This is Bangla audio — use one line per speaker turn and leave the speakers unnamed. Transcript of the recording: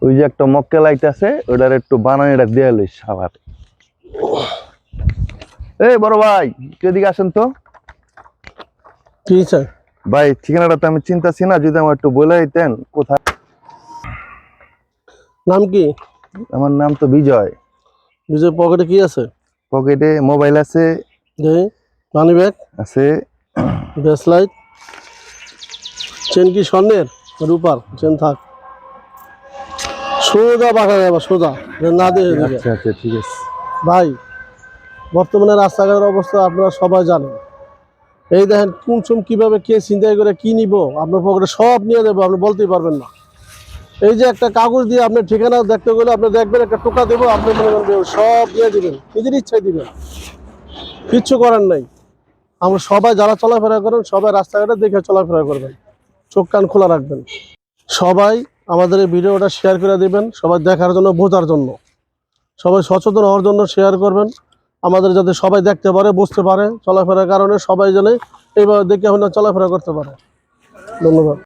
ওই যে একটা মক্কেল আইতাছে ওটার একটু বানানিটা দিয়ে লইস আবার। এই বড় ভাই এদিকে আসেন তো।
কি স্যার?
ভাই ঠিকানাটা তো আমি চিন্তাছি না, যদি আমার একটু বলে দিতেন কোথায়।
নাম কি?
আমার নাম তো বিজয়।
বিজয়, পকেটে কি আছে?
পকেটে মোবাইল আছে।
মানি ব্যাগ
আছে।
ব্রেসলাইট, চেন কি স্বর্ণের রূপার? চেন থাক, সোজা বাঁকা যাবে, সোজা না দেখে দিবে।
আচ্ছা আচ্ছা ঠিক আছে।
ভাই, বর্তমানে রাস্তাঘাটের অবস্থা আপনারা সবাই জানেন। এই দেখেন কোন সময় কিভাবে কে চিন্তাই করে কি নিব, আপনার পকেটে সব নিয়ে দেবো, আপনি বলতেই পারবেন না। এই যে একটা কাগজ দিয়ে আপনার ঠিকানা দেখতে গেলে আপনি দেখবেন, একটা টোকা দেবো, আপনি মনে করবেন সব দিয়ে দিবেন, নিজের ইচ্ছায় দিবেন, কিচ্ছু করার নাই। আমরা সবাই যারা চলাফেরা করেন সবাই রাস্তাঘাটে দেখে চলাফেরা করবেন, চোখ কান খোলা রাখবেন। সবাই আমাদের এই ভিডিওটা শেয়ার করে দিবেন, সবাই দেখার জন্য, বোঝার জন্য, সবাই সচেতন হওয়ার জন্য শেয়ার করবেন। আমাদের যাতে সবাই দেখতে পারে, বুঝতে পারে, চলাফেরার কারণে সবাই যেন এইভাবে দেখে চলাফেরা করতে পারে। ধন্যবাদ।